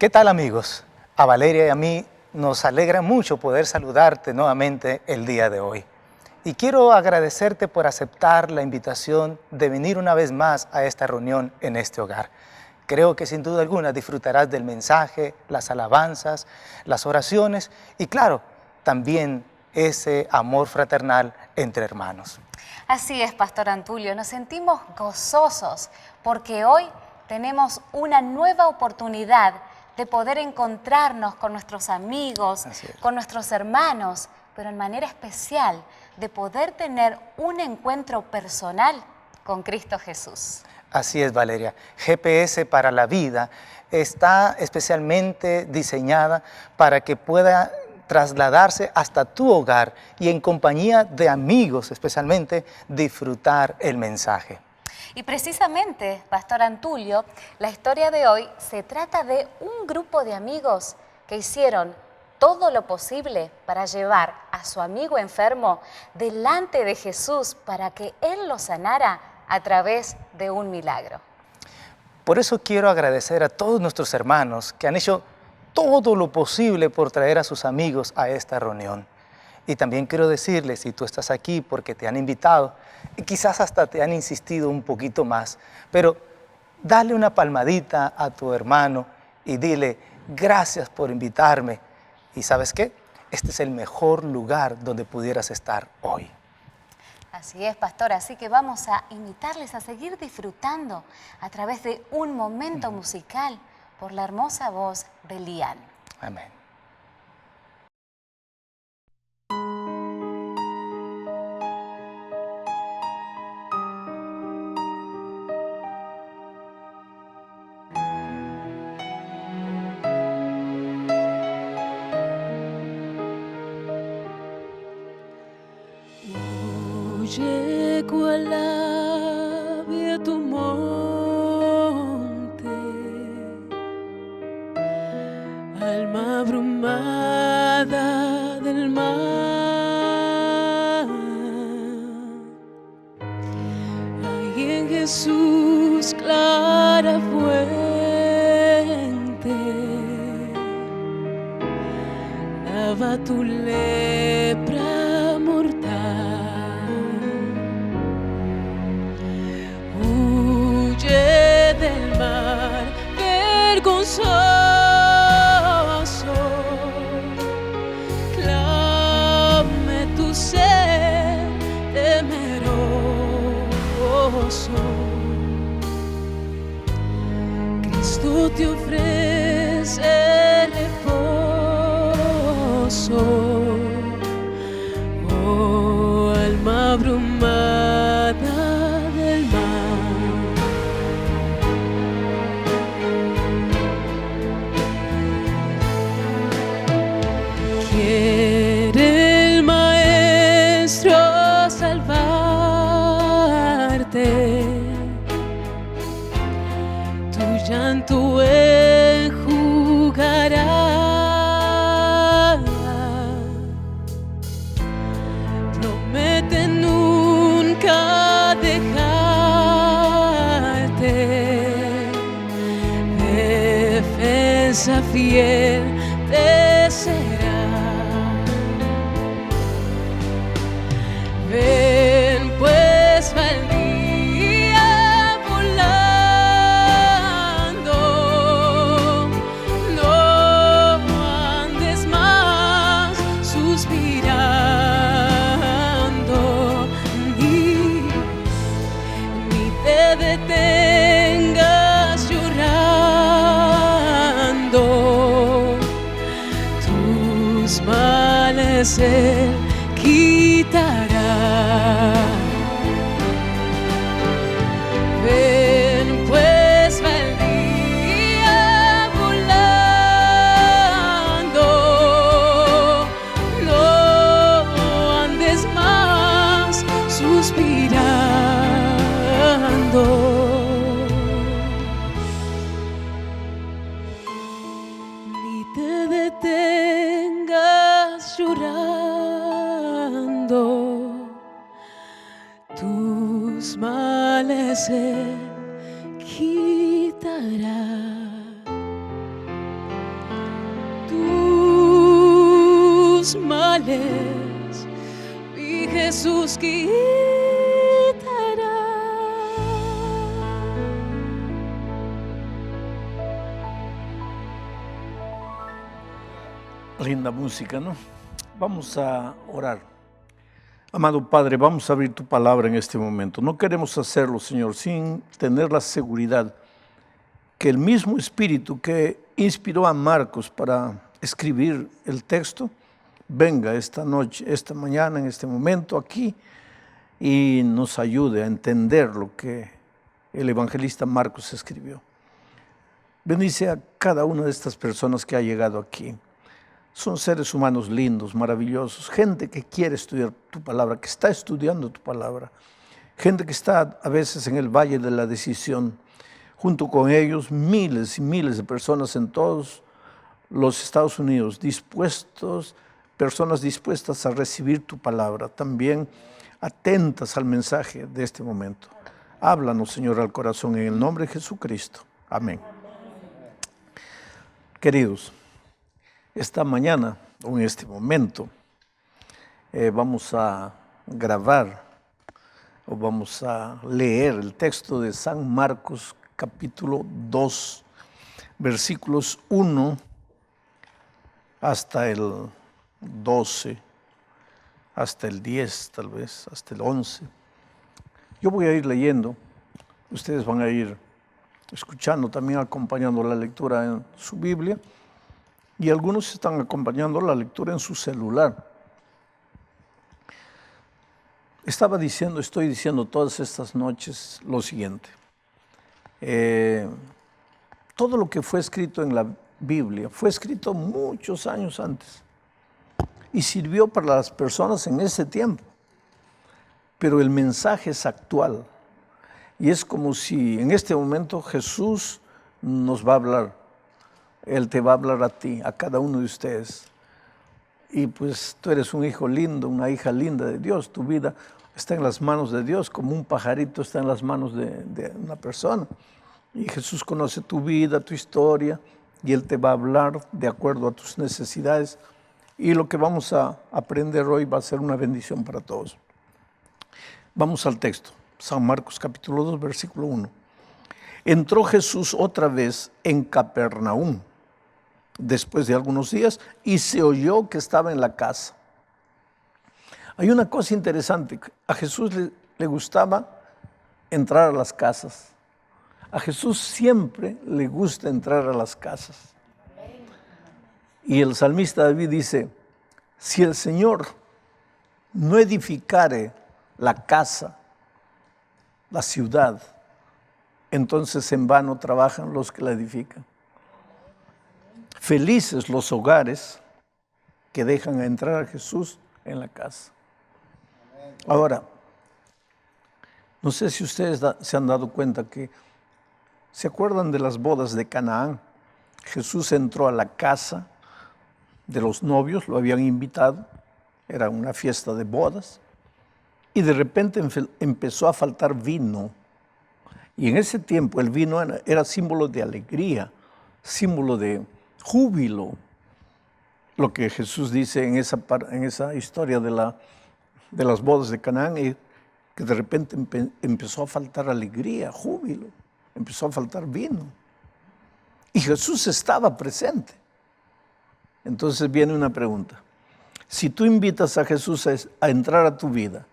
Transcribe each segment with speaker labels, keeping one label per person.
Speaker 1: ¿Qué tal, amigos? A Valeria y a mí nos alegra mucho poder saludarte nuevamente el día de hoy. Y quiero agradecerte por aceptar la invitación de venir una vez más a esta reunión en este hogar. Creo que sin duda alguna disfrutarás del mensaje, las alabanzas, las oraciones y claro, también ese amor fraternal entre hermanos.
Speaker 2: Así es, Pastor Antulio, nos sentimos gozosos porque hoy tenemos una nueva oportunidad de poder encontrarnos con nuestros amigos, con nuestros hermanos, pero en manera especial de poder tener un encuentro personal con Cristo Jesús.
Speaker 1: Así es, Valeria. GPS para la vida está especialmente diseñada para que pueda trasladarse hasta tu hogar y en compañía de amigos especialmente disfrutar el mensaje.
Speaker 2: Y precisamente, Pastor Antulio, la historia de hoy se trata de un grupo de amigos que hicieron todo lo posible para llevar a su amigo enfermo delante de Jesús para que Él lo sanara a través de un milagro.
Speaker 1: Por eso quiero agradecer a todos nuestros hermanos que han hecho todo lo posible por traer a sus amigos a esta reunión. Y también quiero decirles, si tú estás aquí porque te han invitado, y quizás hasta te han insistido un poquito más, pero dale una palmadita a tu hermano y dile, gracias por invitarme. ¿Y sabes qué? Este es el mejor lugar donde pudieras estar hoy.
Speaker 2: Así es, Pastor, así que vamos a invitarles a seguir disfrutando a través de un momento musical por la hermosa voz de Lian.
Speaker 1: Amén.
Speaker 3: Llego al labio tu monte, alma abrumada del mar. Ahí en Jesús clara fuente, lava tu lepra mortal. Del mar vergonzoso, clame tu ser temeroso. Cristo te ofrece reposo, oh alma abrumada del mar. Quiere el Maestro salvarte, tu llanto enjugará. Promete nunca dejarte, defensa fiel te será. Ven pues va el día volando, no andes más suspirando, ni te detengas llorando, tus males Él quitará. Ven pues va el día volando, no andes más suspirando. Ni te detengas llorando, tus males Él quitará. Jesús quitará.
Speaker 4: Linda música, ¿no? Vamos a orar. Amado Padre, vamos a abrir tu palabra en este momento. No queremos hacerlo, Señor, sin tener la seguridad que el mismo Espíritu que inspiró a Marcos para escribir el texto, venga esta noche, esta mañana, en este momento aquí, y nos ayude a entender lo que el evangelista Marcos escribió. Bendice a cada una de estas personas que ha llegado aquí. Son seres humanos lindos, maravillosos, gente que quiere estudiar tu palabra, que está estudiando tu palabra, gente que está a veces en el valle de la decisión. Junto con ellos, miles y miles de personas en todos los Estados Unidos, personas dispuestas a recibir tu palabra, también atentas al mensaje de este momento. Háblanos, Señor, al corazón, en el nombre de Jesucristo. Amén. Queridos, esta mañana, o en este momento, vamos a grabar o vamos a leer el texto de San Marcos, capítulo 2, versículos 1 hasta el 12, hasta el 10 tal vez, hasta el 11. Yo voy a ir leyendo, ustedes van a ir escuchando, también acompañando la lectura en su Biblia, y algunos están acompañando la lectura en su celular. Estoy diciendo todas estas noches lo siguiente. Todo lo que fue escrito en la Biblia fue escrito muchos años antes y sirvió para las personas en ese tiempo, pero el mensaje es actual y es como si en este momento Jesús nos va a hablar. Él te va a hablar a ti, a cada uno de ustedes, y pues tú eres un hijo lindo, una hija linda de Dios. Tu vida está en las manos de Dios, como un pajarito está en las manos de una persona. Y Jesús conoce tu vida, tu historia, y Él te va a hablar de acuerdo a tus necesidades. Y lo que vamos a aprender hoy va a ser una bendición para todos. Vamos al texto, San Marcos capítulo 2, versículo 1. Entró Jesús otra vez en Capernaum, después de algunos días, y se oyó que estaba en la casa. Hay una cosa interesante, a Jesús le gustaba entrar a las casas. A Jesús siempre le gusta entrar a las casas. Y el salmista David dice, si el Señor no edificare la casa, la ciudad, entonces en vano trabajan los que la edifican. Felices los hogares que dejan entrar a Jesús en la casa. Ahora, no sé si ustedes se han dado cuenta que, ¿se acuerdan de las bodas de Canaán? Jesús entró a la casa de los novios, lo habían invitado, era una fiesta de bodas, y de repente empezó a faltar vino. Y en ese tiempo el vino era símbolo de alegría, símbolo de júbilo. Lo que Jesús dice en esa historia de las bodas de Canaán, es que de repente empezó a faltar alegría, júbilo, empezó a faltar vino. Y Jesús estaba presente. Entonces viene una pregunta. Si tú invitas a Jesús a entrar a tu vida,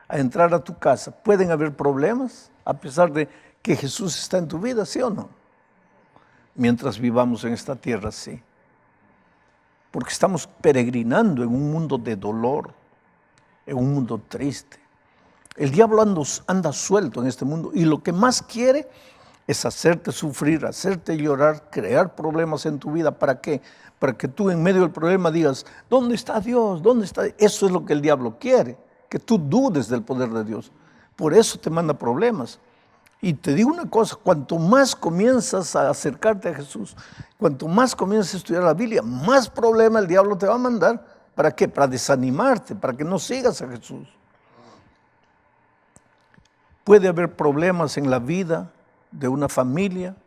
Speaker 4: a entrar a tu casa, ¿pueden haber problemas a pesar de que Jesús está en tu vida, sí o no? Mientras vivamos en esta tierra, sí. Porque estamos peregrinando en un mundo de dolor, en un mundo triste. El diablo anda suelto en este mundo y lo que más quiere es hacerte sufrir, hacerte llorar, crear problemas en tu vida. ¿Para qué? Para que tú en medio del problema digas, ¿dónde está Dios? ¿Dónde está? Eso es lo que el diablo quiere, que tú dudes del poder de Dios. Por eso te manda problemas. Y te digo una cosa, cuanto más comienzas a acercarte a Jesús, cuanto más comienzas a estudiar la Biblia, más problema el diablo te va a mandar. ¿Para qué? Para desanimarte, para que no sigas a Jesús. Puede haber problemas en la vida de una familia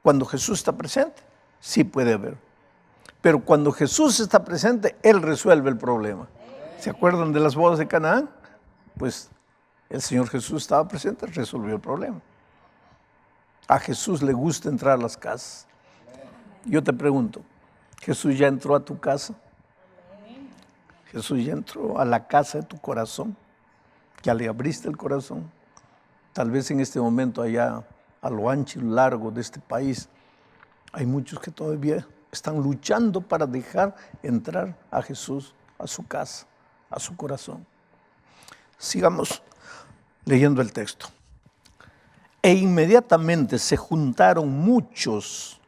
Speaker 4: cuando Jesús está presente. Sí puede haber. Pero cuando Jesús está presente, Él resuelve el problema. ¿Se acuerdan de las bodas de Canaán? pues el Señor Jesús estaba presente, resolvió el problema. A Jesús le gusta entrar a las casas. Yo te pregunto, ¿Jesús ya entró a tu casa? Jesús ya entró a la casa de tu corazón. Ya le abriste el corazón. Tal vez en este momento allá a lo ancho y largo de este país hay muchos que todavía están luchando para dejar entrar a Jesús a su casa, a su corazón. Sigamos leyendo el texto. E inmediatamente se juntaron muchos,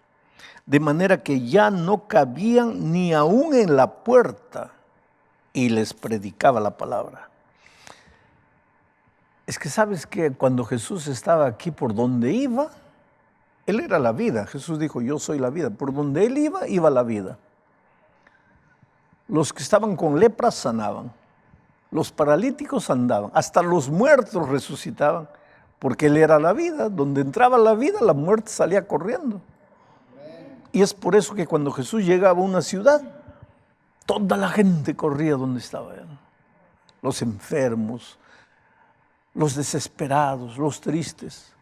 Speaker 4: de manera que ya no cabían ni aún en la puerta, y les predicaba la palabra. Es que sabes que cuando Jesús estaba aquí, por donde iba, Él era la vida. Jesús dijo, yo soy la vida. Por donde Él iba, iba la vida. Los que estaban con lepra sanaban. Los paralíticos andaban. Hasta los muertos resucitaban. Porque Él era la vida. Donde entraba la vida, la muerte salía corriendo. Y es por eso que cuando Jesús llegaba a una ciudad, toda la gente corría donde estaba Él. Los enfermos, los desesperados, los tristes.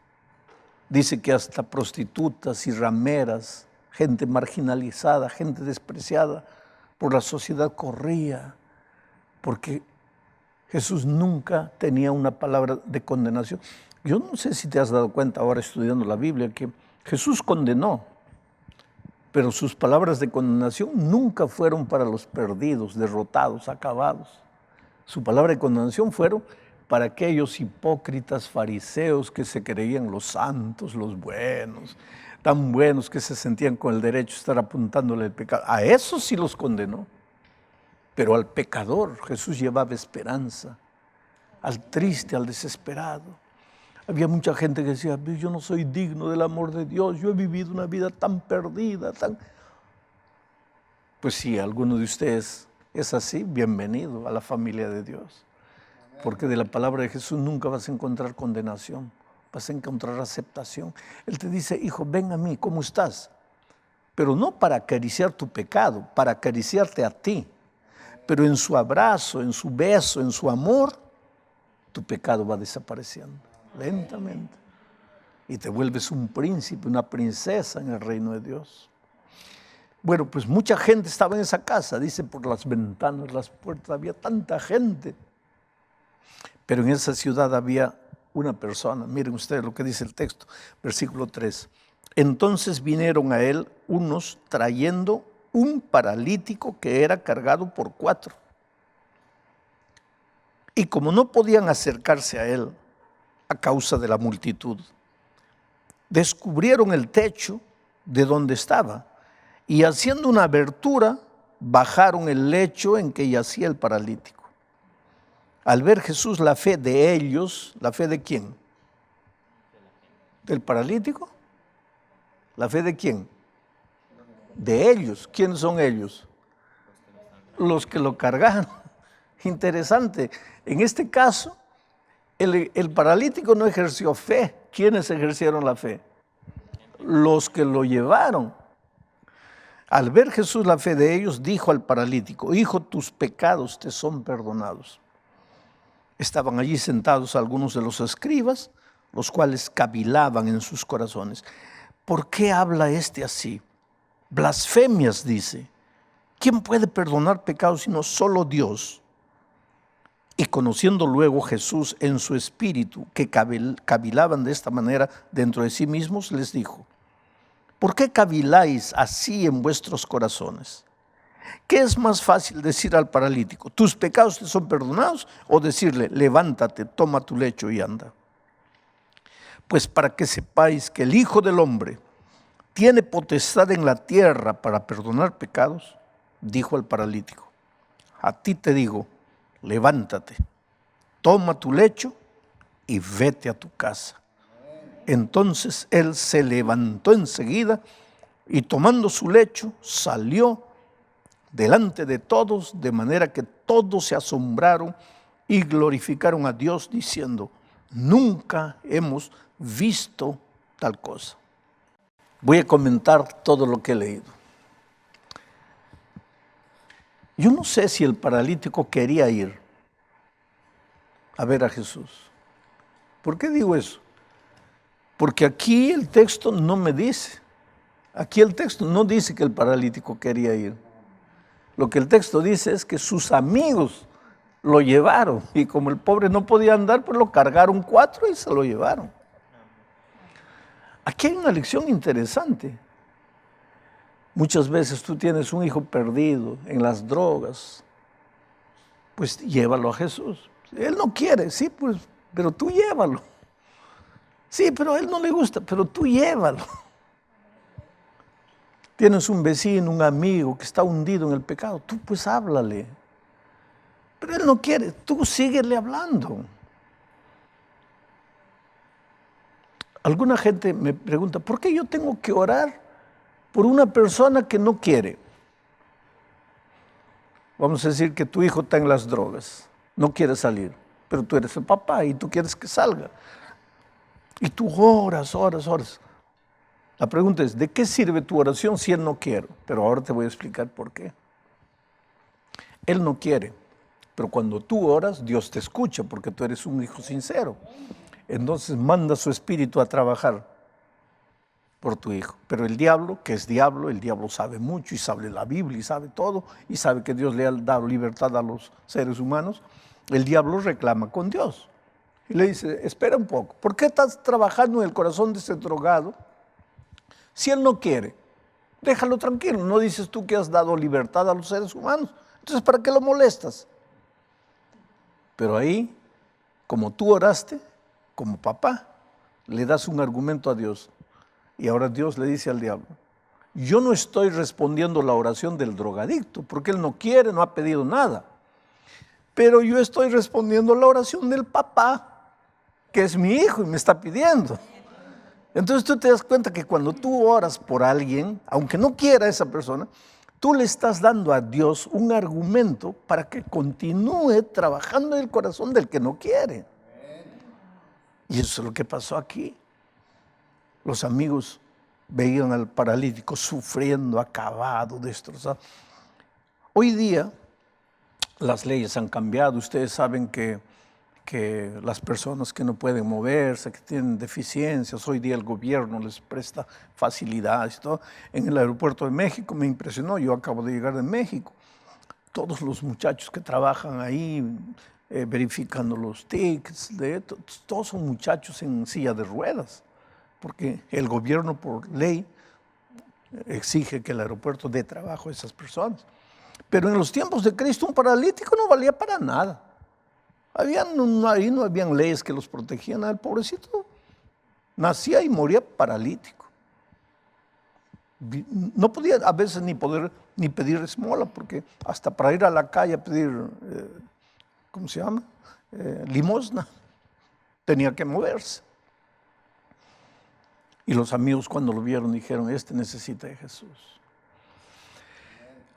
Speaker 4: Dice que hasta prostitutas y rameras, gente marginalizada, gente despreciada por la sociedad corría, porque Jesús nunca tenía una palabra de condenación. Yo no sé si te has dado cuenta ahora estudiando la Biblia que Jesús condenó, pero sus palabras de condenación nunca fueron para los perdidos, derrotados, acabados. Su palabra de condenación fueron para aquellos hipócritas fariseos que se creían los santos, los buenos, tan buenos que se sentían con el derecho de estar apuntándole el pecado. A esos sí los condenó, pero al pecador Jesús llevaba esperanza, al triste, al desesperado. Había mucha gente que decía, yo no soy digno del amor de Dios, yo he vivido una vida tan perdida, tan... Pues si alguno de ustedes es así, bienvenido a la familia de Dios. Porque de la palabra de Jesús nunca vas a encontrar condenación, vas a encontrar aceptación. Él te dice, hijo, ven a mí, ¿cómo estás? Pero no para acariciar tu pecado, para acariciarte a ti. Pero en su abrazo, en su beso, en su amor, tu pecado va desapareciendo, lentamente. Y te vuelves un príncipe, una princesa en el reino de Dios. Bueno, pues mucha gente estaba en esa casa, dice, por las ventanas, las puertas, había tanta gente. Pero en esa ciudad había una persona. Miren ustedes lo que dice el texto, versículo 3. Entonces vinieron a él unos trayendo un paralítico que era cargado por 4. Y como no podían acercarse a él a causa de la multitud, descubrieron el techo de donde estaba y haciendo una abertura, bajaron el lecho en que yacía el paralítico. Al ver Jesús la fe de ellos, ¿la fe de quién? ¿Del paralítico? ¿La fe de quién? De ellos. ¿Quiénes son ellos? Los que lo cargaron. Interesante. En este caso, el paralítico no ejerció fe. ¿Quiénes ejercieron la fe? Los que lo llevaron. Al ver Jesús la fe de ellos, dijo al paralítico, hijo, tus pecados te son perdonados. Estaban allí sentados algunos de los escribas, los cuales cavilaban en sus corazones. ¿Por qué habla este así? Blasfemias, dice. ¿Quién puede perdonar pecados sino solo Dios? Y conociendo luego Jesús en su espíritu, que cavilaban de esta manera dentro de sí mismos, les dijo, ¿por qué caviláis así en vuestros corazones? ¿Qué es más fácil decir al paralítico, tus pecados te son perdonados? O decirle, levántate, toma tu lecho y anda. Pues para que sepáis que el Hijo del Hombre tiene potestad en la tierra para perdonar pecados, dijo al paralítico, a ti te digo, levántate, toma tu lecho y vete a tu casa. Entonces él se levantó enseguida y tomando su lecho salió delante de todos, de manera que todos se asombraron y glorificaron a Dios diciendo, nunca hemos visto tal cosa. Voy a comentar todo lo que he leído. Yo no sé si el paralítico quería ir a ver a Jesús. ¿Por qué digo eso? Porque aquí el texto no me dice. Aquí el texto no dice que el paralítico quería ir. Lo que el texto dice es que sus amigos lo llevaron. Y como el pobre no podía andar, pues lo cargaron 4 y se lo llevaron. Aquí hay una lección interesante. Muchas veces tú tienes un hijo perdido en las drogas, pues llévalo a Jesús. Él no quiere, sí, pues, pero tú llévalo. Sí, pero a él no le gusta, pero tú llévalo. Tienes un vecino, un amigo que está hundido en el pecado, tú pues háblale. Pero él no quiere, tú síguele hablando. Alguna gente me pregunta, ¿por qué yo tengo que orar por una persona que no quiere? Vamos a decir que tu hijo está en las drogas, no quiere salir, pero tú eres el papá y tú quieres que salga. Y tú oras. La pregunta es, ¿de qué sirve tu oración si él no quiere? Pero ahora te voy a explicar por qué. Él no quiere, pero cuando tú oras, Dios te escucha porque tú eres un hijo sincero. Entonces manda su espíritu a trabajar por tu hijo. Pero el diablo, que es diablo, el diablo sabe mucho y sabe la Biblia y sabe todo y sabe que Dios le ha dado libertad a los seres humanos. El diablo reclama con Dios y le dice, espera un poco, ¿por qué estás trabajando en el corazón de ese drogado si él no quiere? Déjalo tranquilo, no dices tú que has dado libertad a los seres humanos, entonces ¿para qué lo molestas? Pero ahí, como tú oraste, como papá, le das un argumento a Dios. Y ahora Dios le dice al diablo, yo no estoy respondiendo la oración del drogadicto, porque él no quiere, no ha pedido nada. Pero yo estoy respondiendo la oración del papá, que es mi hijo y me está pidiendo. Entonces tú te das cuenta que cuando tú oras por alguien, aunque no quiera esa persona, tú le estás dando a Dios un argumento para que continúe trabajando en el corazón del que no quiere. Y eso es lo que pasó aquí. Los amigos veían al paralítico sufriendo, acabado, destrozado. Hoy día las leyes han cambiado. Ustedes saben que las personas que no pueden moverse, que tienen deficiencias, hoy día el gobierno les presta facilidades y todo. En el aeropuerto de México me impresionó, yo acabo de llegar de México. Todos los muchachos que trabajan ahí, verificando los tickets, todos son muchachos en silla de ruedas, porque el gobierno por ley exige que el aeropuerto dé trabajo a esas personas. Pero en los tiempos de Cristo un paralítico no valía para nada. Ahí no habían leyes que los protegían. El pobrecito nacía y moría paralítico. No podía a veces ni pedir esmola, porque hasta para ir a la calle a pedir, ¿cómo se llama? Limosna, tenía que moverse. Y los amigos cuando lo vieron dijeron, este necesita de Jesús.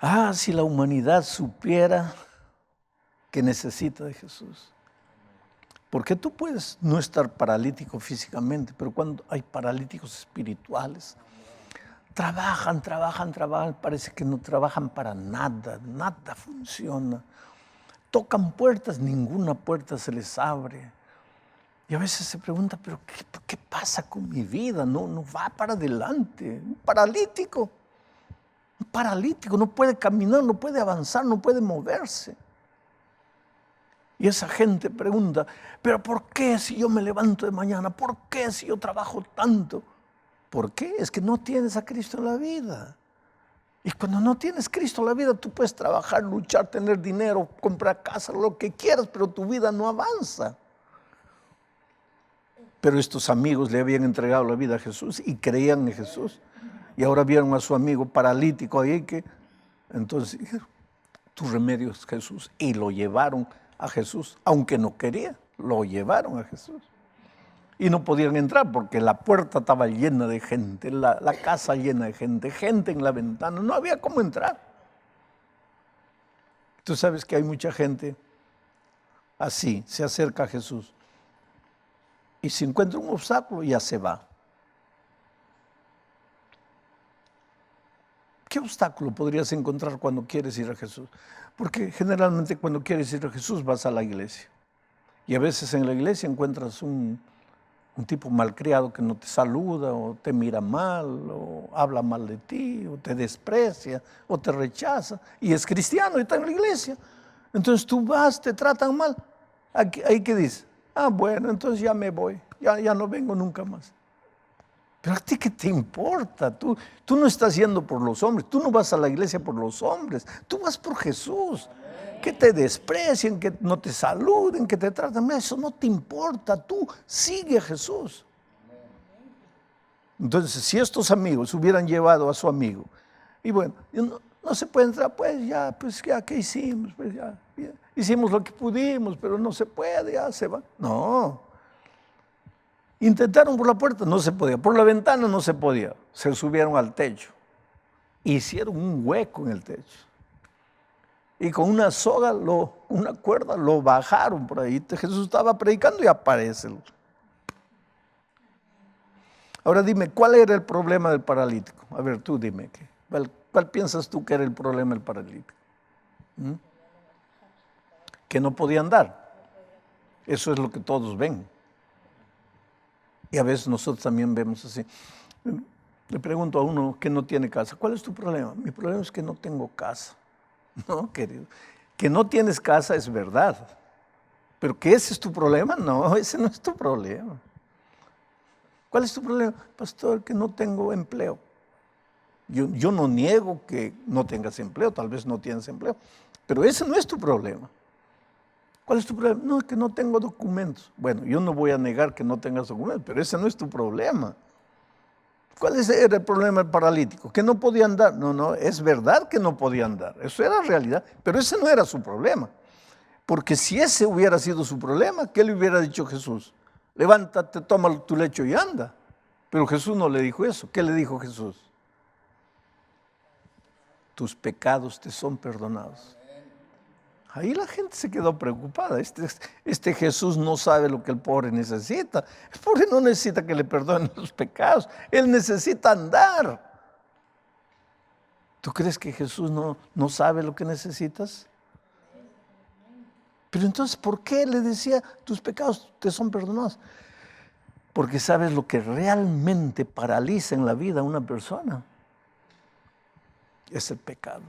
Speaker 4: Ah, si la humanidad supiera que necesita de Jesús. Porque tú puedes no estar paralítico físicamente, pero cuando hay paralíticos espirituales, trabajan, parece que no trabajan para nada, nada funciona. Tocan puertas, ninguna puerta se les abre. Y a veces se pregunta, pero ¿qué pasa con mi vida? No va para adelante. Un paralítico no puede caminar, no puede avanzar, no puede moverse. Y esa gente pregunta, ¿pero por qué si yo me levanto de mañana? ¿Por qué si yo trabajo tanto? ¿Por qué? Es que no tienes a Cristo en la vida. Y cuando no tienes Cristo en la vida, tú puedes trabajar, luchar, tener dinero, comprar casa, lo que quieras, pero tu vida no avanza. Pero estos amigos le habían entregado la vida a Jesús y creían en Jesús. Y ahora vieron a su amigo paralítico ahí entonces tu remedio es Jesús. Y lo llevaron a Jesús, aunque no quería, lo llevaron a Jesús. Y no podían entrar porque la puerta estaba llena de gente, la casa llena de gente en la ventana, no había cómo entrar. Tú sabes que hay mucha gente así, se acerca a Jesús y si encuentra un obstáculo ya se va. ¿Qué obstáculo podrías encontrar cuando quieres ir a Jesús? Porque generalmente cuando quieres ir a Jesús vas a la iglesia. Y a veces en la iglesia encuentras un tipo malcriado que no te saluda, o te mira mal, o habla mal de ti, o te desprecia, o te rechaza, y es cristiano y está en la iglesia. Entonces tú vas, te tratan mal. ¿Ahí qué dice? Ah, bueno, entonces ya me voy, ya no vengo nunca más. Pero a ti qué te importa, tú no estás yendo por los hombres, tú no vas a la iglesia por los hombres, tú vas por Jesús. Que te desprecien, que no te saluden, que te traten, eso no te importa, tú sigue a Jesús. Entonces, si estos amigos hubieran llevado a su amigo, y bueno, no se puede entrar, pues ya, ¿qué hicimos? Pues ya, hicimos lo que pudimos, pero no se puede, ya se va. No. Intentaron por la puerta, no se podía, por la ventana no se podía, se subieron al techo, hicieron un hueco en el techo. Y con una soga, una cuerda, lo bajaron por ahí. Jesús estaba predicando y aparece. Ahora dime, ¿cuál era el problema del paralítico? A ver, tú dime, ¿cuál piensas tú que era el problema del paralítico? Que no podía andar. Eso es lo que todos ven. Y a veces nosotros también vemos así. Le pregunto a uno que no tiene casa, ¿cuál es tu problema? Mi problema es que no tengo casa. No, querido, que no tienes casa es verdad, pero que ese es tu problema, no, ese no es tu problema. ¿Cuál es tu problema? Pastor, que no tengo empleo. Yo no niego que no tengas empleo, tal vez no tienes empleo, pero ese no es tu problema. ¿Cuál es tu problema? No, es que no tengo documentos. Bueno, yo no voy a negar que no tengas documentos, pero ese no es tu problema. ¿Cuál era el problema del paralítico? Que no podía andar. No, es verdad que no podía andar. Eso era realidad, pero ese no era su problema. Porque si ese hubiera sido su problema, ¿qué le hubiera dicho Jesús? Levántate, toma tu lecho y anda. Pero Jesús no le dijo eso. ¿Qué le dijo Jesús? Tus pecados te son perdonados. Ahí la gente se quedó preocupada. Este Jesús no sabe lo que el pobre necesita. El pobre no necesita que le perdonen los pecados. Él necesita andar. ¿Tú crees que Jesús no sabe lo que necesitas? Pero entonces, ¿por qué le decía, tus pecados te son perdonados? Porque sabes lo que realmente paraliza en la vida a una persona. Es el pecado.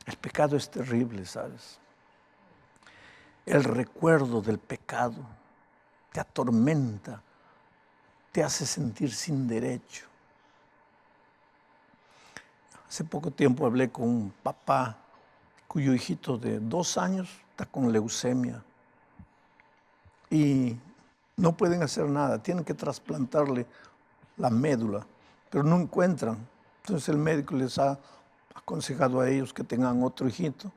Speaker 4: El pecado es terrible, ¿sabes? El recuerdo del pecado te atormenta, te hace sentir sin derecho. Hace poco tiempo hablé con un papá cuyo hijito de 2 años está con leucemia y no pueden hacer nada, tienen que trasplantarle la médula, pero no encuentran. Entonces el médico les ha aconsejado a ellos que tengan otro hijito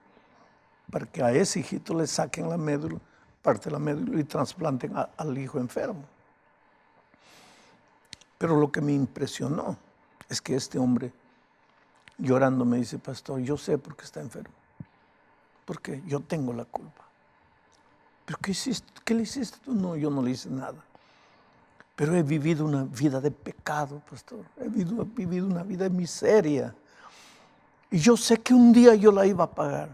Speaker 4: para que a ese hijito le saquen la médula, parte de la médula y trasplanten al hijo enfermo. Pero lo que me impresionó es que este hombre llorando me dice, pastor, yo sé por qué está enfermo, porque yo tengo la culpa. ¿Pero qué hiciste? ¿Qué le hiciste tú? No, yo no le hice nada. Pero he vivido una vida de pecado, pastor. He vivido una vida de miseria. Y yo sé que un día yo la iba a pagar.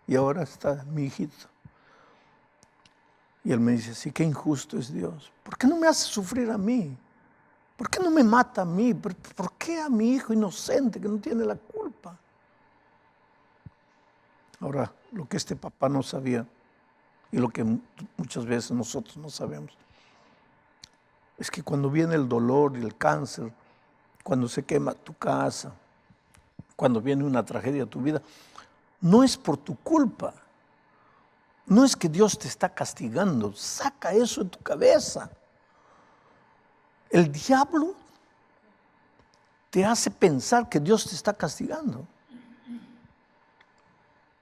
Speaker 4: Y ahora está mi hijito. Y él me dice, sí, qué injusto es Dios. ¿Por qué no me hace sufrir a mí? ¿Por qué no me mata a mí? ¿Por qué a mi hijo inocente que no tiene la culpa? Ahora, lo que este papá no sabía y lo que muchas veces nosotros no sabemos es que cuando viene el dolor y el cáncer, cuando se quema tu casa, cuando viene una tragedia a tu vida, no es por tu culpa. No es que Dios te está castigando. Saca eso de tu cabeza. El diablo te hace pensar que Dios te está castigando.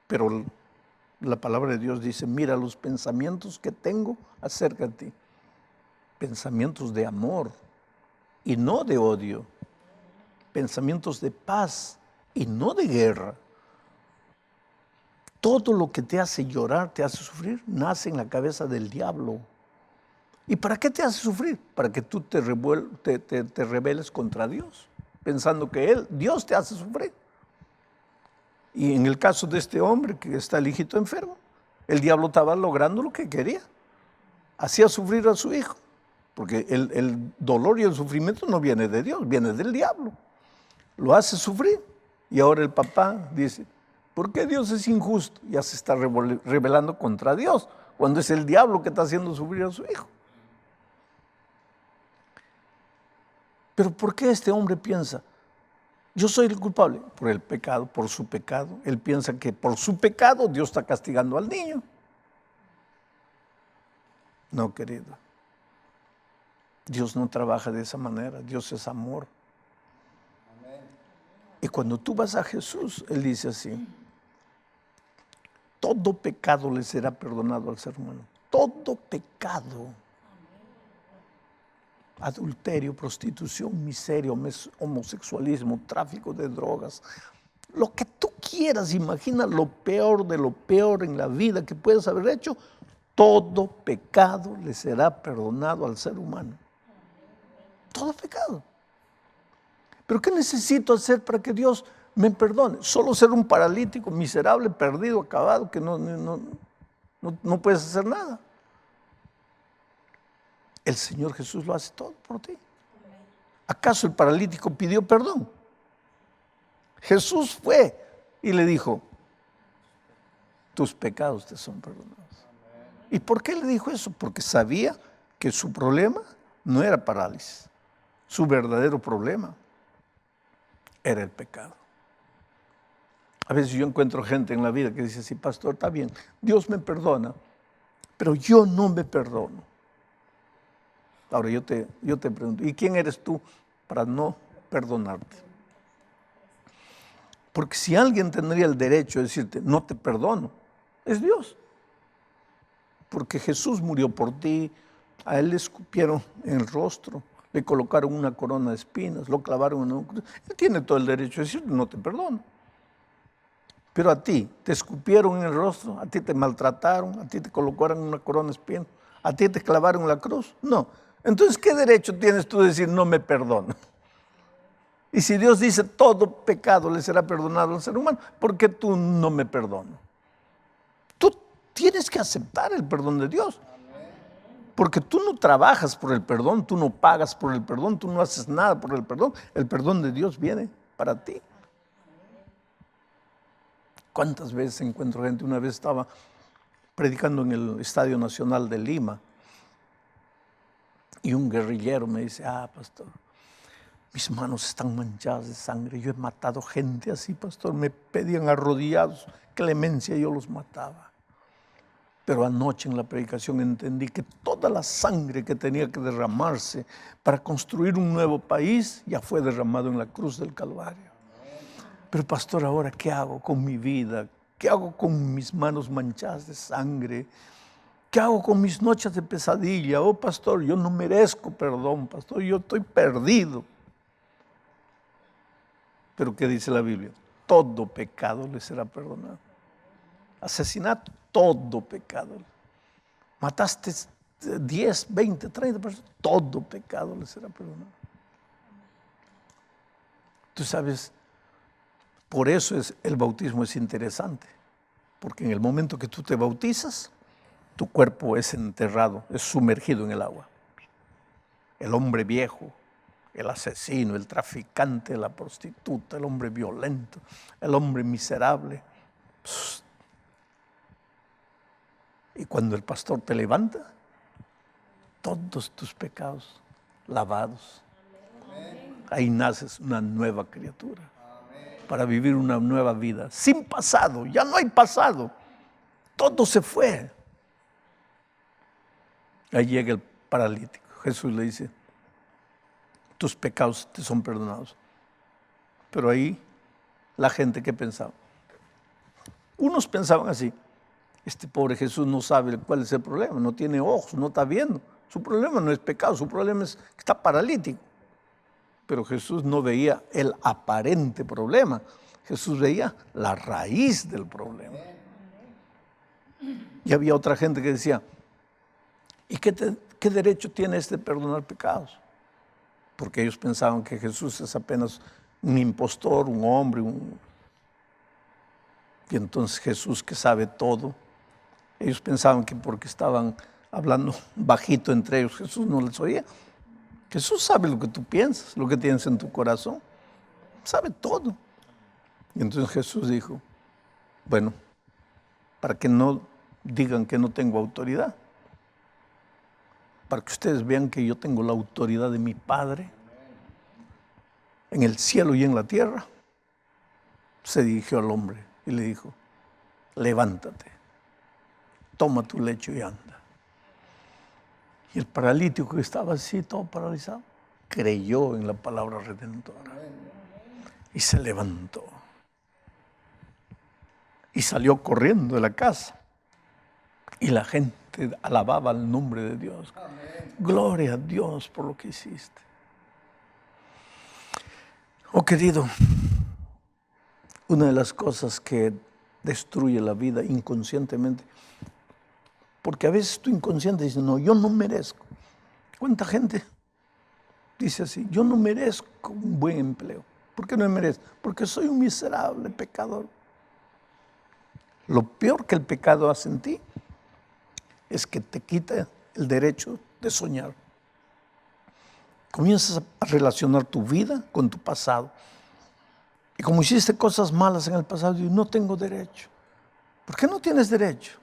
Speaker 4: Pero la palabra de Dios dice, mira los pensamientos que tengo acerca de ti. Pensamientos de amor y no de odio. Pensamientos de paz y no de guerra. Todo lo que te hace llorar, te hace sufrir, nace en la cabeza del diablo. ¿Y para qué te hace sufrir? Para que tú te rebeles contra Dios, pensando que Dios te hace sufrir. Y en el caso de este hombre que está el hijito enfermo, el diablo estaba logrando lo que quería. Hacía sufrir a su hijo, porque el dolor y el sufrimiento no viene de Dios, viene del diablo. Lo hace sufrir. Y ahora el papá dice, ¿por qué Dios es injusto? Ya se está rebelando contra Dios, cuando es el diablo que está haciendo sufrir a su hijo. Pero ¿por qué este hombre piensa, yo soy el culpable? Por el pecado, por su pecado. Él piensa que por su pecado Dios está castigando al niño. No, querido. Dios no trabaja de esa manera. Dios es amor. Y cuando tú vas a Jesús, Él dice así, todo pecado le será perdonado al ser humano. Todo pecado. Adulterio, prostitución, miseria, homosexualismo, tráfico de drogas. Lo que tú quieras, imagina lo peor de lo peor en la vida que puedes haber hecho. Todo pecado le será perdonado al ser humano. Todo pecado. ¿Pero qué necesito hacer para que Dios me perdone? Solo ser un paralítico, miserable, perdido, acabado, que no puedes hacer nada. El Señor Jesús lo hace todo por ti. ¿Acaso el paralítico pidió perdón? Jesús fue y le dijo, tus pecados te son perdonados. ¿Y por qué le dijo eso? Porque sabía que su problema no era parálisis. Su verdadero problema era el pecado. A veces yo encuentro gente en la vida que dice así, pastor, está bien, Dios me perdona, pero yo no me perdono. Ahora yo te pregunto, ¿y quién eres tú para no perdonarte? Porque si alguien tendría el derecho de decirte, no te perdono, es Dios. Porque Jesús murió por ti, a Él le escupieron en el rostro, le colocaron una corona de espinas, lo clavaron en un cruz. Él tiene todo el derecho de decirte, no te perdono. Pero a ti te escupieron en el rostro, a ti te maltrataron, a ti te colocaron una corona de espinas, a ti te clavaron en la cruz. No. Entonces, ¿qué derecho tienes tú de decir no me perdono? Y si Dios dice todo pecado le será perdonado al ser humano, ¿por qué tú no me perdonas? Tú tienes que aceptar el perdón de Dios. Porque tú no trabajas por el perdón, tú no pagas por el perdón, tú no haces nada por el perdón de Dios viene para ti. ¿Cuántas veces encuentro gente? Una vez estaba predicando en el Estadio Nacional de Lima y un guerrillero me dice, pastor, mis manos están manchadas de sangre, yo he matado gente así, pastor, me pedían arrodillados clemencia y yo los mataba. Pero anoche en la predicación entendí que toda la sangre que tenía que derramarse para construir un nuevo país ya fue derramado en la cruz del Calvario. Pero pastor, ahora ¿qué hago con mi vida? ¿Qué hago con mis manos manchadas de sangre? ¿Qué hago con mis noches de pesadilla? Oh pastor, yo no merezco perdón, pastor, yo estoy perdido. Pero ¿qué dice la Biblia? Todo pecado le será perdonado. Asesinato, todo pecado. Mataste 10, 20, 30 personas, todo pecado le será perdonado. Tú sabes, por eso el bautismo es interesante, porque en el momento que tú te bautizas, tu cuerpo es enterrado, es sumergido en el agua. El hombre viejo, el asesino, el traficante, la prostituta, el hombre violento, el hombre miserable. Y cuando el pastor te levanta, todos tus pecados lavados. Ahí naces una nueva criatura para vivir una nueva vida. Sin pasado, ya no hay pasado. Todo se fue. Ahí llega el paralítico. Jesús le dice, tus pecados te son perdonados. Pero ahí la gente, ¿qué pensaba? Unos pensaban así, este pobre Jesús no sabe cuál es el problema, no tiene ojos, no está viendo. Su problema no es pecado, su problema es que está paralítico. Pero Jesús no veía el aparente problema, Jesús veía la raíz del problema. Y había otra gente que decía, ¿y qué derecho tiene este de perdonar pecados? Porque ellos pensaban que Jesús es apenas un impostor, un hombre. Y entonces Jesús, que sabe todo, Ellos pensaban que porque estaban hablando bajito entre ellos, Jesús no les oía. Jesús sabe lo que tú piensas, lo que tienes en tu corazón. Sabe todo. Y entonces Jesús dijo, bueno, para que no digan que no tengo autoridad, para que ustedes vean que yo tengo la autoridad de mi Padre en el cielo y en la tierra, se dirigió al hombre y le dijo, levántate, toma tu lecho y anda. Y el paralítico que estaba así, todo paralizado, creyó en la palabra redentora y se levantó. Y salió corriendo de la casa. Y la gente alababa el nombre de Dios. Gloria a Dios por lo que hiciste. Oh querido, una de las cosas que destruye la vida inconscientemente, porque a veces tu inconsciente dice, no, yo no merezco. ¿Cuánta gente dice así? Yo no merezco un buen empleo. ¿Por qué no merezco? Porque soy un miserable pecador. Lo peor que el pecado hace en ti es que te quita el derecho de soñar. Comienzas a relacionar tu vida con tu pasado. Y como hiciste cosas malas en el pasado, dices, no tengo derecho. ¿Por qué no tienes derecho?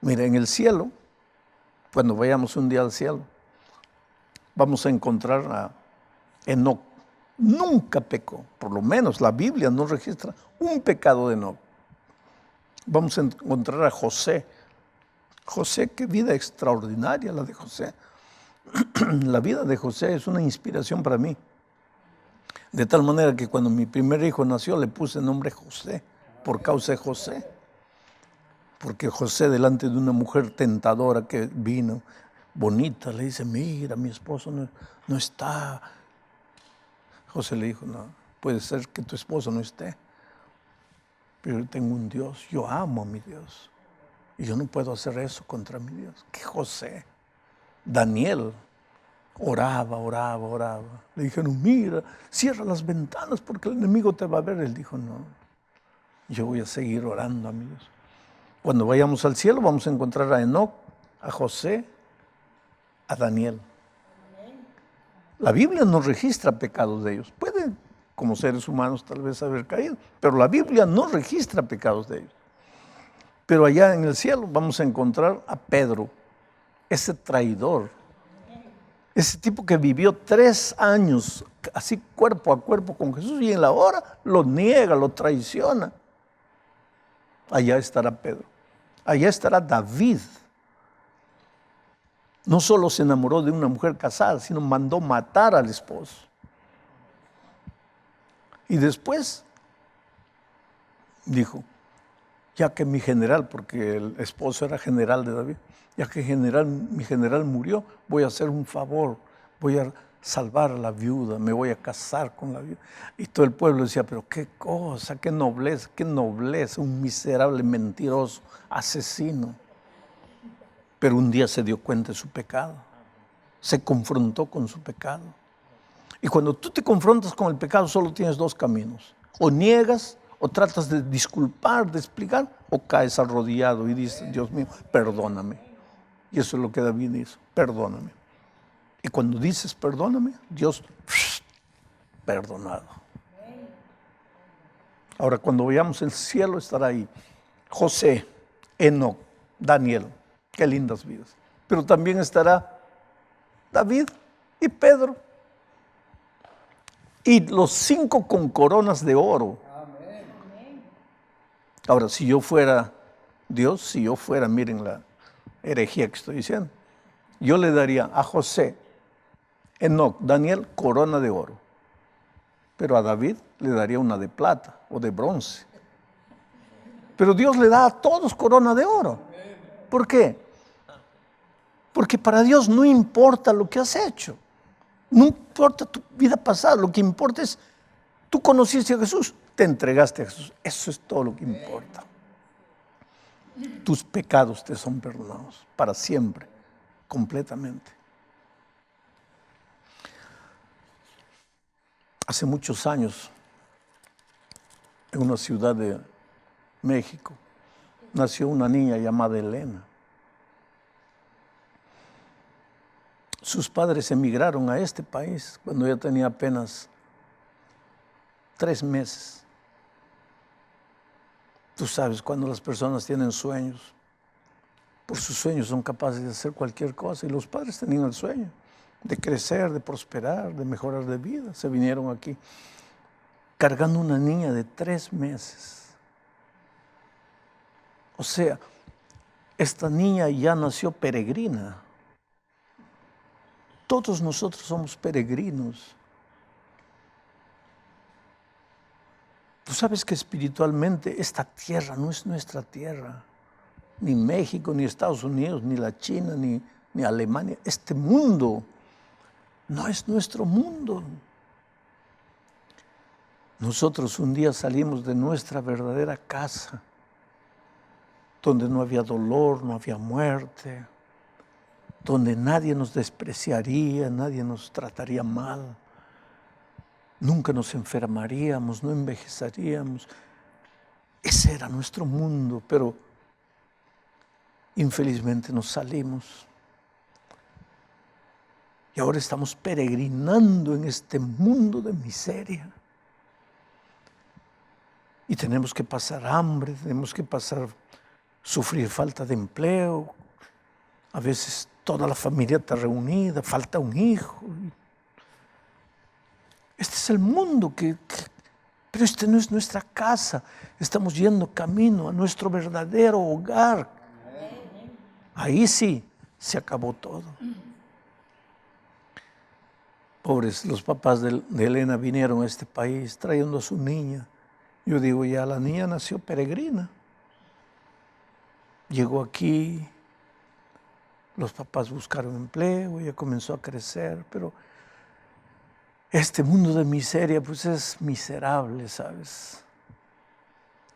Speaker 4: Mira, en el cielo, cuando vayamos un día al cielo, vamos a encontrar a Enoc. Nunca pecó, por lo menos la Biblia no registra un pecado de Enoc. Vamos a encontrar a José. José, qué vida extraordinaria la de José. La vida de José es una inspiración para mí. De tal manera que cuando mi primer hijo nació le puse el nombre José, por causa de José. Porque José, delante de una mujer tentadora que vino, bonita, le dice, mira, mi esposo no está. José le dijo, no, puede ser que tu esposo no esté, pero yo tengo un Dios, yo amo a mi Dios, y yo no puedo hacer eso contra mi Dios. ¿Qué José? Daniel oraba. Le dijeron, mira, cierra las ventanas porque el enemigo te va a ver. Él dijo, no, yo voy a seguir orando a mi Dios. Cuando vayamos al cielo vamos a encontrar a Enoc, a José, a Daniel. La Biblia no registra pecados de ellos. Pueden, como seres humanos, tal vez haber caído, pero la Biblia no registra pecados de ellos. Pero allá en el cielo vamos a encontrar a Pedro, ese traidor, ese tipo que vivió 3 años así cuerpo a cuerpo con Jesús y en la hora lo niega, lo traiciona. Allá estará Pedro. Allá estará David. No solo se enamoró de una mujer casada, sino mandó matar al esposo. Y después dijo, ya que mi general, porque el esposo era general de David, ya que mi general murió, voy a hacer un favor, voy a salvar a la viuda, me voy a casar con la viuda. Y todo el pueblo decía, pero qué cosa, qué nobleza, un miserable mentiroso, asesino. Pero un día se dio cuenta de su pecado, se confrontó con su pecado. Y cuando tú te confrontas con el pecado, solo tienes 2 caminos. O niegas, o tratas de disculpar, de explicar, o caes arrodillado y dices, Dios mío, perdóname. Y eso es lo que David hizo, perdóname. Y cuando dices perdóname, Dios, perdonado. Ahora, cuando veamos el cielo, estará ahí José, Enoc, Daniel. Qué lindas vidas. Pero también estará David y Pedro. Y los 5 con coronas de oro. Ahora, si yo fuera Dios, si yo fuera, miren la herejía que estoy diciendo, yo le daría a José, Enoc, Daniel, corona de oro. Pero a David le daría una de plata o de bronce. Pero Dios le da a todos corona de oro. ¿Por qué? Porque para Dios no importa lo que has hecho. No importa tu vida pasada. Lo que importa es, tú conociste a Jesús, te entregaste a Jesús. Eso es todo lo que importa. Tus pecados te son perdonados para siempre, completamente. Hace muchos años, en una ciudad de México, nació una niña llamada Elena. Sus padres emigraron a este país cuando ella tenía apenas 3 meses. Tú sabes, cuando las personas tienen sueños, por sus sueños son capaces de hacer cualquier cosa. Y los padres tenían el sueño de crecer, de prosperar, de mejorar de vida. Se vinieron aquí cargando una niña de 3 meses. O sea, esta niña ya nació peregrina. Todos nosotros somos peregrinos. Tú sabes que espiritualmente esta tierra no es nuestra tierra. Ni México, ni Estados Unidos, ni la China, ni Alemania. Este mundo no es nuestro mundo. Nosotros un día salimos de nuestra verdadera casa, donde no había dolor, no había muerte, donde nadie nos despreciaría, nadie nos trataría mal, nunca nos enfermaríamos, no envejeceríamos. Ese era nuestro mundo, pero infelizmente nos salimos. Y ahora estamos peregrinando en este mundo de miseria. Y tenemos que pasar hambre, tenemos que sufrir falta de empleo. A veces toda la familia está reunida, falta un hijo. Este es el mundo pero este no es nuestra casa. Estamos yendo camino a nuestro verdadero hogar. Ahí sí se acabó todo. Pobres, los papás de Elena vinieron a este país trayendo a su niña. Yo digo, ya la niña nació peregrina. Llegó aquí, los papás buscaron empleo, ella comenzó a crecer, pero este mundo de miseria pues es miserable, ¿sabes?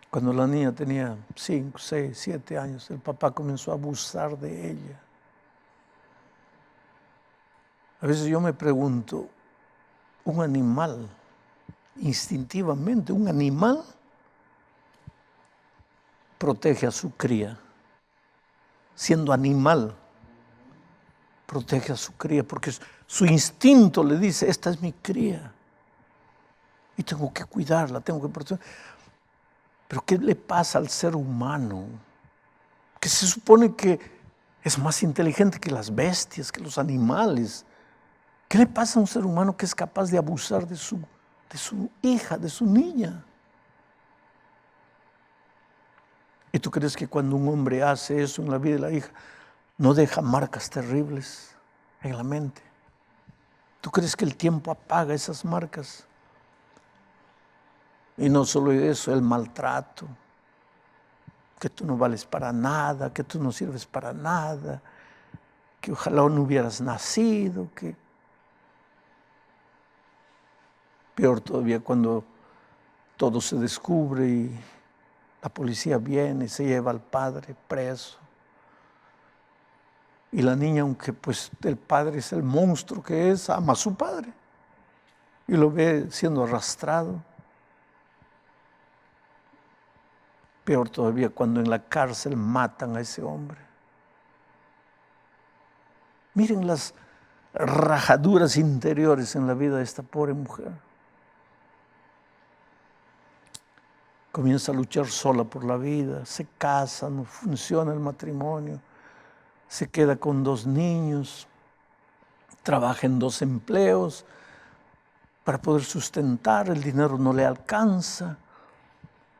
Speaker 4: Cuando la niña tenía 5, 6, 7 años, el papá comenzó a abusar de ella. A veces yo me pregunto, un animal, instintivamente, un animal protege a su cría. Siendo animal, protege a su cría, porque su instinto le dice, esta es mi cría, y tengo que cuidarla, tengo que protegerla. Pero ¿qué le pasa al ser humano? Que se supone que es más inteligente que las bestias, que los animales. ¿Qué le pasa a un ser humano que es capaz de abusar de su hija, de su niña? ¿Y tú crees que cuando un hombre hace eso en la vida de la hija, no deja marcas terribles en la mente? ¿Tú crees que el tiempo apaga esas marcas? Y no solo eso, el maltrato, que tú no vales para nada, que tú no sirves para nada, que ojalá no hubieras nacido, que... Peor todavía cuando todo se descubre y la policía viene y se lleva al padre preso. Y la niña, aunque pues el padre es el monstruo que es, ama a su padre y lo ve siendo arrastrado. Peor todavía cuando en la cárcel matan a ese hombre. Miren las rajaduras interiores en la vida de esta pobre mujer. Comienza a luchar sola por la vida, se casa, no funciona el matrimonio, se queda con 2 niños, trabaja en 2 empleos para poder sustentar, el dinero no le alcanza.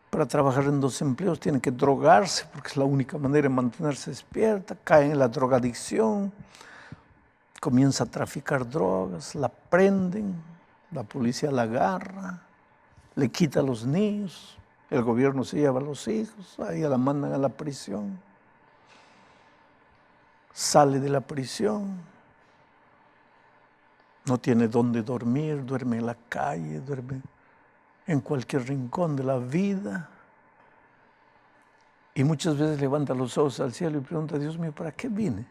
Speaker 4: Para trabajar en 2 empleos tiene que drogarse porque es la única manera de mantenerse despierta, cae en la drogadicción, comienza a traficar drogas, la prenden, la policía la agarra, le quita a los niños. El gobierno se lleva a los hijos, ahí la mandan a la prisión. Sale de la prisión, no tiene dónde dormir, duerme en la calle, duerme en cualquier rincón de la vida. Y muchas veces levanta los ojos al cielo y pregunta, Dios mío, ¿para qué vine?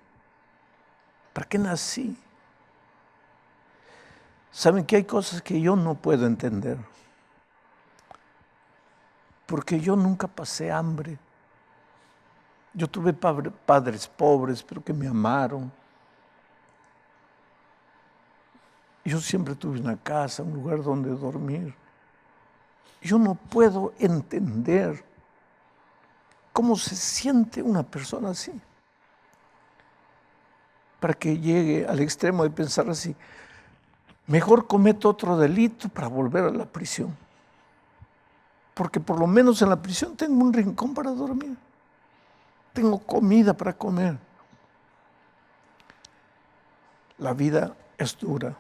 Speaker 4: ¿Para qué nací? ¿Saben que hay cosas que yo no puedo entender? Porque yo nunca pasé hambre. Yo tuve padres pobres, pero que me amaron. Yo siempre tuve una casa, un lugar donde dormir. Yo no puedo entender cómo se siente una persona así, para que llegue al extremo de pensar así: mejor cometo otro delito para volver a la prisión, porque por lo menos en la prisión tengo un rincón para dormir, tengo comida para comer. La vida es dura.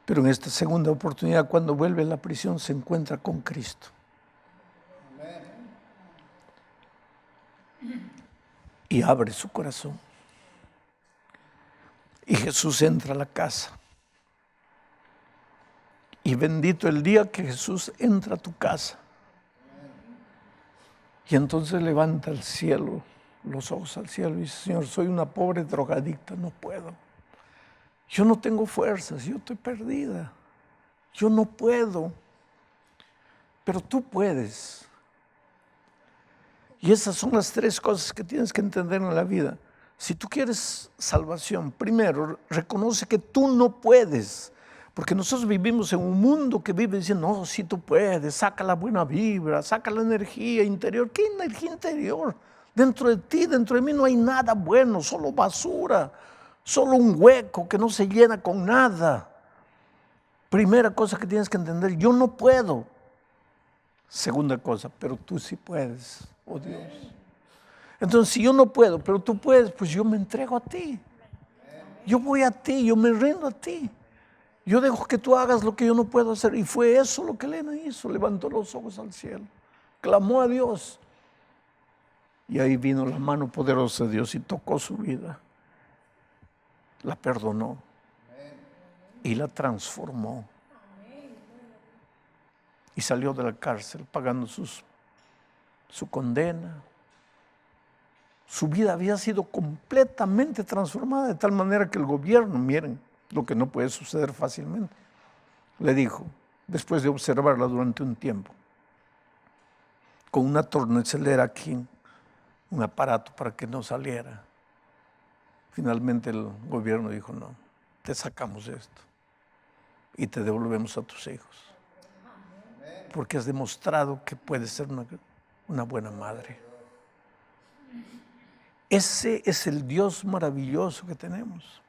Speaker 4: Pero en esta segunda oportunidad, cuando vuelve a la prisión, se encuentra con Cristo. Y abre su corazón. Y Jesús entra a la casa. Y bendito el día que Jesús entra a tu casa. Y entonces levanta al cielo, los ojos al cielo, y dice: Señor, soy una pobre drogadicta, no puedo. Yo no tengo fuerzas, yo estoy perdida. Yo no puedo, pero tú puedes. Y esas son las tres cosas que tienes que entender en la vida. Si tú quieres salvación, primero, reconoce que tú no puedes. Porque nosotros vivimos en un mundo que vive diciendo: no, si tú puedes, saca la buena vibra, saca la energía interior. ¿Qué energía interior? Dentro de ti, dentro de mí no hay nada bueno, solo basura, solo un hueco que no se llena con nada. Primera cosa que tienes que entender: yo no puedo. Segunda cosa: pero tú sí puedes, oh Dios. Entonces, si yo no puedo, pero tú puedes, pues yo me entrego a ti. Yo voy a ti, yo me rindo a ti. Yo dejo que tú hagas lo que yo no puedo hacer. Y fue eso lo que Elena hizo: levantó los ojos al cielo, clamó a Dios. Y ahí vino la mano poderosa de Dios y tocó su vida. La perdonó y la transformó. Y salió de la cárcel pagando su condena. Su vida había sido completamente transformada, de tal manera que el gobierno, miren lo que no puede suceder fácilmente, le dijo, después de observarla durante un tiempo, con una tornozolera aquí, un aparato para que no saliera. Finalmente el gobierno dijo: no, te sacamos esto y te devolvemos a tus hijos, porque has demostrado que puedes ser una buena madre. Ese es el Dios maravilloso que tenemos.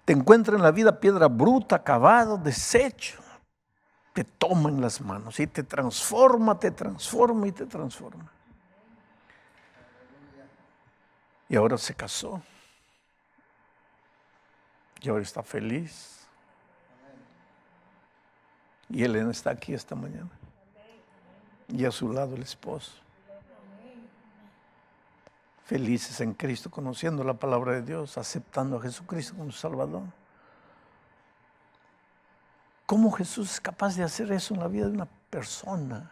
Speaker 4: Te encuentra en la vida piedra bruta, acabado, deshecho. Te toma en las manos y te transforma y te transforma. Y ahora se casó. Y ahora está feliz. Y Elena está aquí esta mañana. Y a su lado el esposo. Felices en Cristo, conociendo la palabra de Dios, aceptando a Jesucristo como Salvador. ¿Cómo Jesús es capaz de hacer eso en la vida de una persona?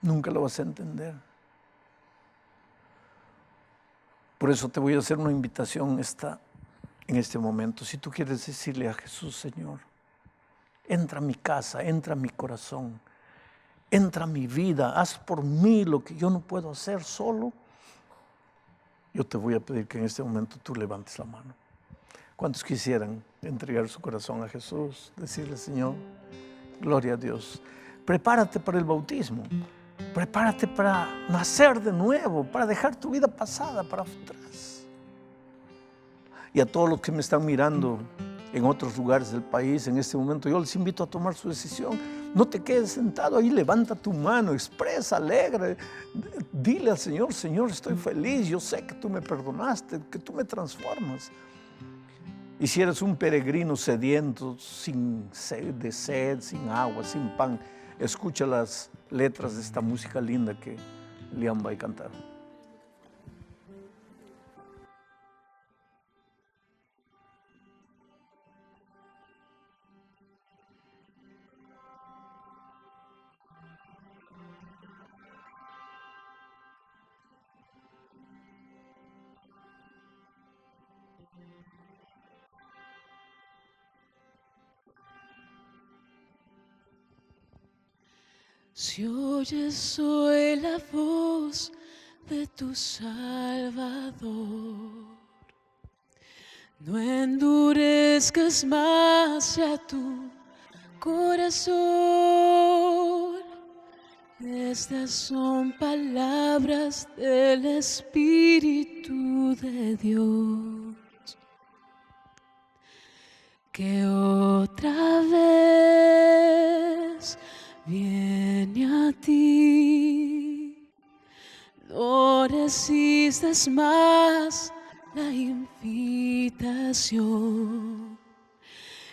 Speaker 4: Nunca lo vas a entender. Por eso te voy a hacer una invitación en este momento. Si tú quieres decirle a Jesús: Señor, entra a mi casa, entra a mi corazón, entra a mi vida, haz por mí lo que yo no puedo hacer solo. Yo te voy a pedir que en este momento tú levantes la mano. ¿Cuántos quisieran entregar su corazón a Jesús? Decirle: Señor, gloria a Dios. Prepárate para el bautismo. Prepárate para nacer de nuevo, para dejar tu vida pasada para atrás. Y a todos los que me están mirando en otros lugares del país en este momento, yo les invito a tomar su decisión. No te quedes sentado ahí, levanta tu mano, expresa, alegre. Dile al Señor: Señor, estoy feliz, yo sé que tú me perdonaste, que tú me transformas. Y si eres un peregrino sediento, sin sed, sin agua, sin pan, escucha las letras de esta música linda que Liam va a cantar.
Speaker 3: Si oyes hoy la voz de tu Salvador, no endurezcas más ya tu corazón. Estas son palabras del Espíritu de Dios, que otra vez viene a ti. No resistas más la invitación.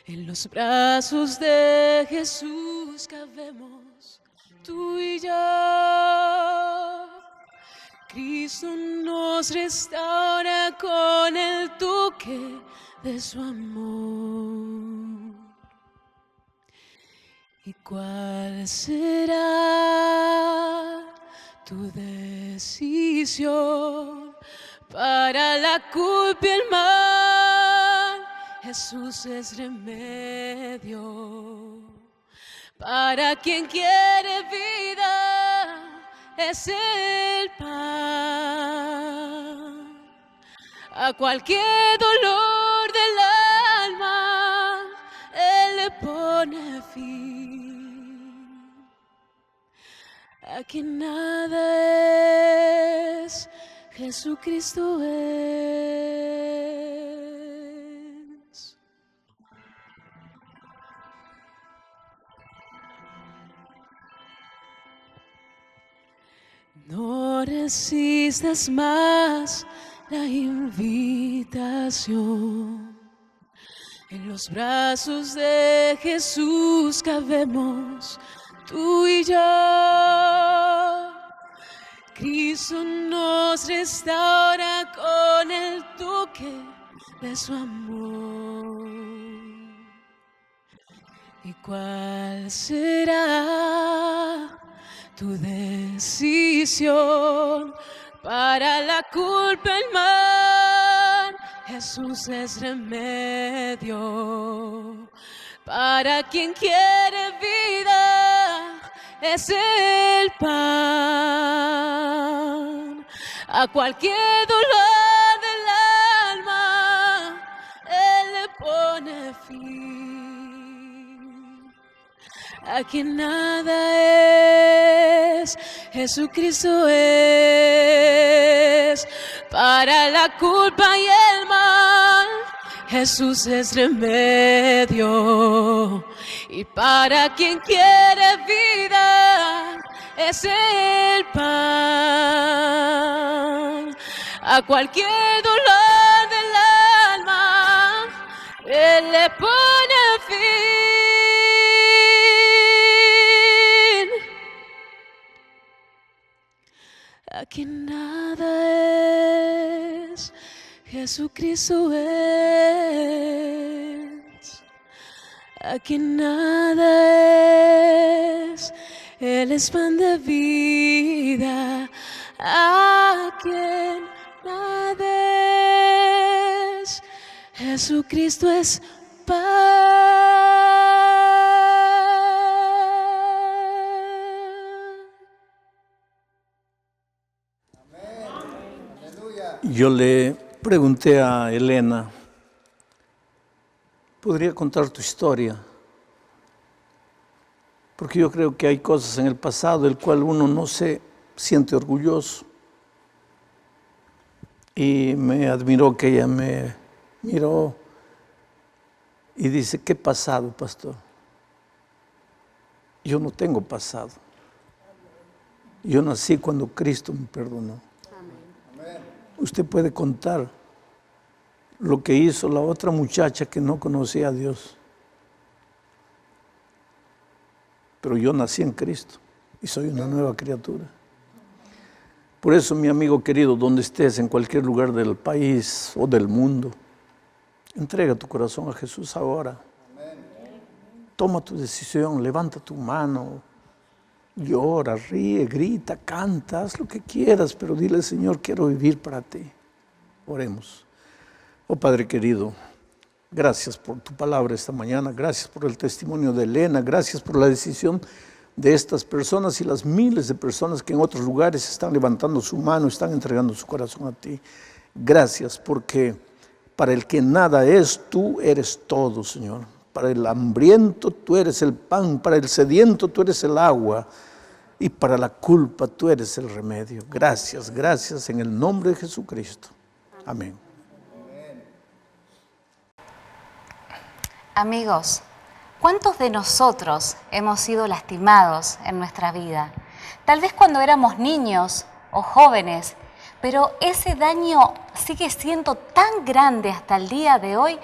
Speaker 3: En los brazos de Jesús cabemos tú y yo. Cristo nos restaura con el toque de su amor. ¿Y cuál será tu decisión? Para la culpa y el mal, Jesús es remedio. Para quien quiere vida, es el pan. A cualquier dolor del alma, Él le pone fin. A quien nada es, Jesucristo es. No resistas más la invitación. En los brazos de Jesús cabemos tú y yo. Cristo nos restaura con el toque de su amor. ¿Y cuál será tu decisión? Para la culpa y el mal, Jesús es remedio. Para quien quiere vida, es el pan. A cualquier dolor del alma, Él le pone fin. A quien nada es, Jesucristo es. Para la culpa y el mal, Jesús es remedio. Y para quien quiere vida, es el pan. A cualquier dolor del alma, Él le pone fin. A quien nada es, Jesucristo es. A quien nada es, Él es pan de vida. A quien nada es, Jesucristo es paz.
Speaker 4: Yo le pregunté a Elena, ¿podría contar tu historia? Porque yo creo que hay cosas en el pasado del cual uno no se siente orgulloso. Y me admiró que ella me miró y dice, ¿qué pasado, pastor? Yo no tengo pasado. Yo nací cuando Cristo me perdonó. Usted puede contar lo que hizo la otra muchacha que no conocía a Dios. Pero yo nací en Cristo y soy una nueva criatura. Por eso, mi amigo querido, donde estés, en cualquier lugar del país o del mundo, entrega tu corazón a Jesús ahora. Toma tu decisión, levanta tu mano, llora, ríe, grita, canta, haz lo que quieras, pero dile, Señor, quiero vivir para ti. Oremos. Oh Padre querido, gracias por tu palabra esta mañana, gracias por el testimonio de Elena, gracias por la decisión de estas personas y las miles de personas que en otros lugares están levantando su mano, están entregando su corazón a ti. Gracias, porque para el que nada es, tú eres todo, Señor. Para el hambriento, tú eres el pan. Para el sediento, tú eres el agua. Y para la culpa, tú eres el remedio. Gracias, gracias, en el nombre de Jesucristo. Amén.
Speaker 2: Amigos, ¿cuántos de nosotros hemos sido lastimados en nuestra vida? Tal vez cuando éramos niños o jóvenes, pero ese daño sigue siendo tan grande hasta el día de hoy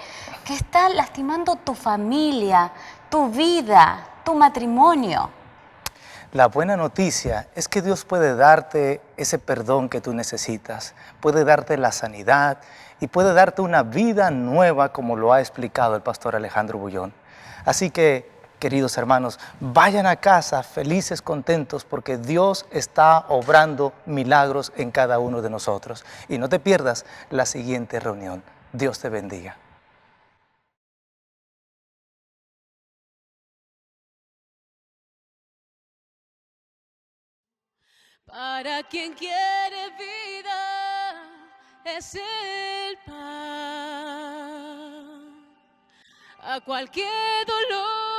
Speaker 2: que está lastimando tu familia, tu vida, tu matrimonio.
Speaker 1: La buena noticia es que Dios puede darte ese perdón que tú necesitas, puede darte la sanidad y puede darte una vida nueva, como lo ha explicado el pastor Alejandro Bullón. Así que, queridos hermanos, vayan a casa felices, contentos, porque Dios está obrando milagros en cada uno de nosotros. Y no te pierdas la siguiente reunión. Dios te bendiga.
Speaker 3: Para quien quiere vida es el pan. A cualquier dolor